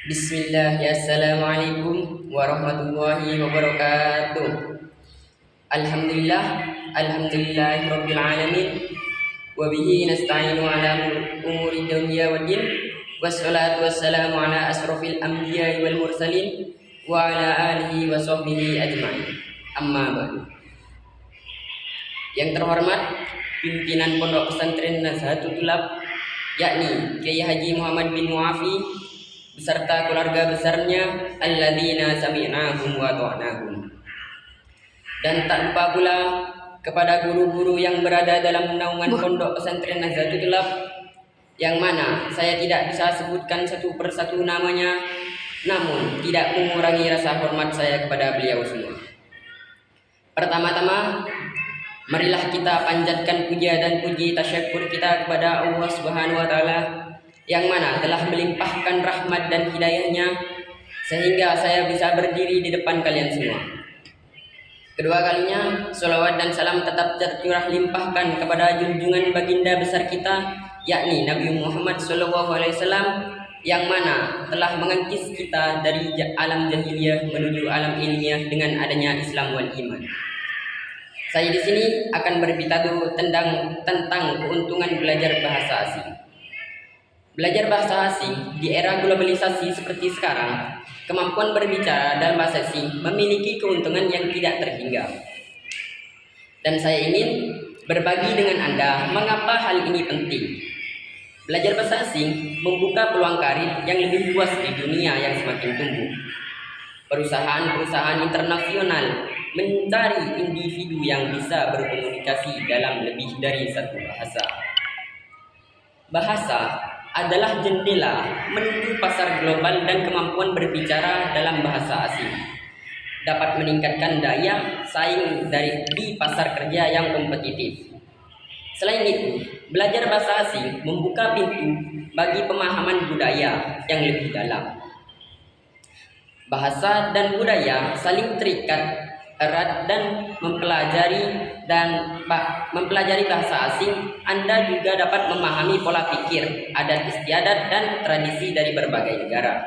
Bismillah, ya assalamualaikum warahmatullahi wabarakatuh. Alhamdulillah, alhamdulillahirabbil alamin. Wa bihi nasta'inu ala umuri dunya waddin. Wassalatu wassalamu ala asrofil anbiya'i wal mursalin wa ala alihi wa sahbihi ajma'in. Amma ba'du. Yang terhormat pimpinan Pondok Pesantren Nazhatul Tulab, yakni Kiai Haji Muhammad bin Muafi beserta keluarga besarnya, alladzina sami'nahum wa ta'nahum. Dan tak lupa pula kepada guru-guru yang berada dalam naungan Pondok Pesantren Nazhatul Tulab, yang mana saya tidak bisa sebutkan satu persatu namanya, namun tidak mengurangi rasa hormat saya kepada beliau semua. Pertama-tama, marilah kita panjatkan puja dan puji tasyakur kita kepada Allah Subhanahu wa taala yang mana telah melimpahkan rahmat dan hidayahnya sehingga saya bisa berdiri di depan kalian semua. Kedua kalinya, sholawat dan salam tetap tercurah limpahkan kepada junjungan baginda besar kita, yakni Nabi Muhammad SAW, yang mana telah mengangkis kita dari alam jahiliyah menuju alam ilmiah dengan adanya Islam wal iman. Saya di sini akan berbicara tentang keuntungan belajar bahasa asing. Belajar bahasa asing di era globalisasi seperti sekarang, kemampuan berbicara dalam bahasa asing memiliki keuntungan yang tidak terhingga. Dan saya ingin berbagi dengan Anda mengapa hal ini penting. Belajar bahasa asing membuka peluang karir yang lebih luas di dunia yang semakin tumbuh. Perusahaan-perusahaan internasional mencari individu yang bisa berkomunikasi dalam lebih dari satu bahasa. Bahasa adalah jendela menuju pasar global dan kemampuan berbicara dalam bahasa asing dapat meningkatkan daya saing di pasar kerja yang kompetitif. Selain itu, belajar bahasa asing membuka pintu bagi pemahaman budaya yang lebih dalam. Bahasa dan budaya saling terikat erat dan mempelajari bahasa asing, Anda juga dapat memahami pola pikir, adat istiadat dan tradisi dari berbagai negara.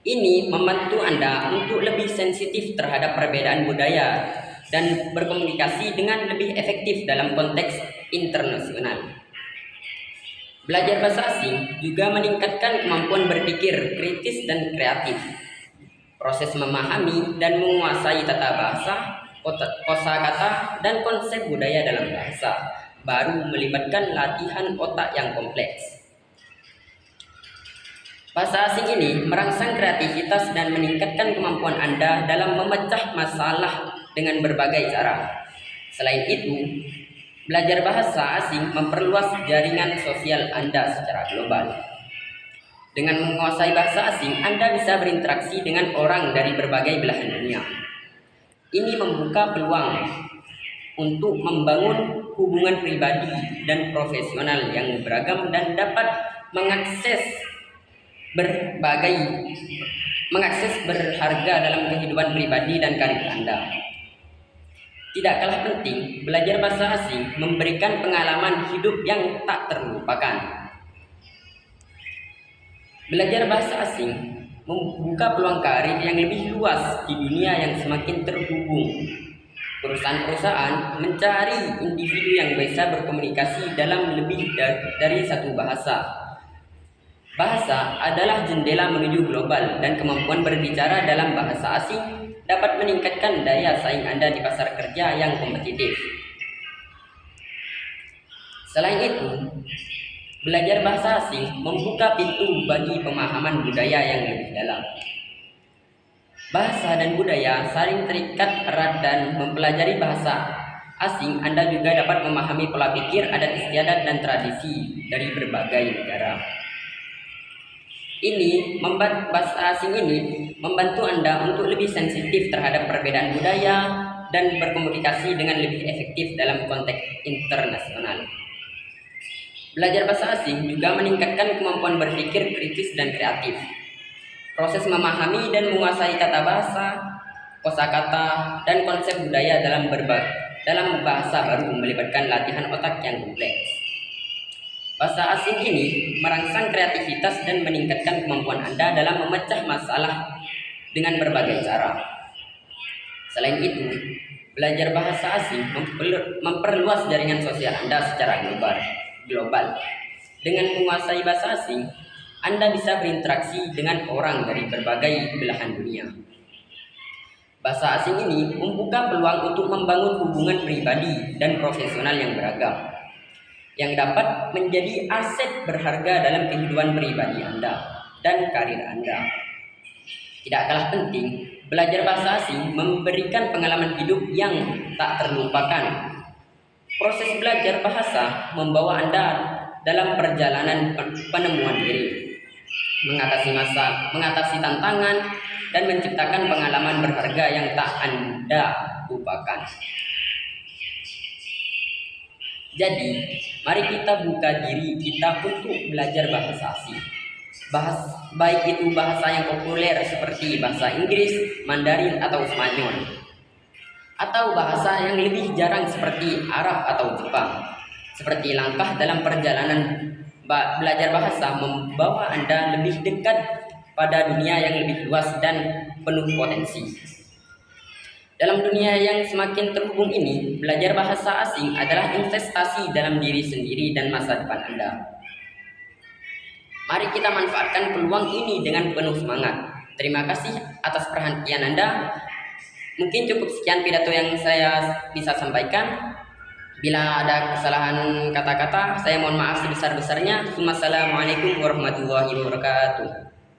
Ini membantu Anda untuk lebih sensitif terhadap perbedaan budaya dan berkomunikasi dengan lebih efektif dalam konteks internasional. Belajar bahasa asing juga meningkatkan kemampuan berpikir kritis dan kreatif. Proses memahami dan menguasai tata bahasa, kosakata, dan konsep budaya dalam bahasa baru melibatkan latihan otak yang kompleks. Bahasa asing ini merangsang kreativitas dan meningkatkan kemampuan Anda dalam memecah masalah dengan berbagai cara. Selain itu, belajar bahasa asing memperluas jaringan sosial Anda secara global. Dengan menguasai bahasa asing, Anda bisa berinteraksi dengan orang dari berbagai belahan dunia. Ini membuka peluang untuk membangun hubungan pribadi dan profesional yang beragam dan dapat mengakses berharga dalam kehidupan pribadi dan karir Anda. Tidak kalah penting, belajar bahasa asing memberikan pengalaman hidup yang tak terlupakan. Belajar bahasa asing membuka peluang karir yang lebih luas di dunia yang semakin terhubung. Perusahaan-perusahaan mencari individu yang bisa berkomunikasi dalam lebih dari satu bahasa. Bahasa adalah jendela menuju global dan kemampuan berbicara dalam bahasa asing dapat meningkatkan daya saing Anda di pasar kerja yang kompetitif. Selain itu, belajar bahasa asing membuka pintu bagi pemahaman budaya yang lebih dalam. Bahasa dan budaya saling terikat erat dan mempelajari bahasa asing, Anda juga dapat memahami pola pikir, adat istiadat, dan tradisi dari berbagai negara. Bahasa asing ini membantu Anda untuk lebih sensitif terhadap perbedaan budaya dan berkomunikasi dengan lebih efektif dalam konteks internasional. Belajar bahasa asing juga meningkatkan kemampuan berpikir kritis dan kreatif. Proses memahami dan menguasai tata bahasa, kosakata, dan konsep budaya dalam bahasa baru melibatkan latihan otak yang kompleks. Bahasa asing ini merangsang kreativitas dan meningkatkan kemampuan Anda dalam memecah masalah dengan berbagai cara. Selain itu, belajar bahasa asing memperluas jaringan sosial Anda secara global. Dengan menguasai bahasa asing, Anda bisa berinteraksi dengan orang dari berbagai belahan dunia. Bahasa asing ini membuka peluang untuk membangun hubungan pribadi dan profesional yang beragam, yang dapat menjadi aset berharga dalam kehidupan pribadi Anda dan karir Anda. Tidak kalah penting, belajar bahasa asing memberikan pengalaman hidup yang tak terlupakan. Proses belajar bahasa membawa Anda dalam perjalanan penemuan diri, mengatasi tantangan, dan menciptakan pengalaman berharga yang tak Anda lupakan. Jadi, mari kita buka diri kita untuk belajar bahasa asing. Baik itu bahasa yang populer seperti bahasa Inggris, Mandarin, atau Spanyol, atau bahasa yang lebih jarang seperti Arab atau Jepang. Seperti langkah dalam perjalanan belajar bahasa membawa Anda lebih dekat pada dunia yang lebih luas dan penuh potensi. Dalam dunia yang semakin terhubung ini, belajar bahasa asing adalah investasi dalam diri sendiri dan masa depan Anda. Mari kita manfaatkan peluang ini dengan penuh semangat. Terima kasih atas perhatian Anda. Mungkin cukup sekian pidato yang saya bisa sampaikan. Bila ada kesalahan kata-kata, saya mohon maaf sebesar-besarnya. Wassalamualaikum warahmatullahi wabarakatuh.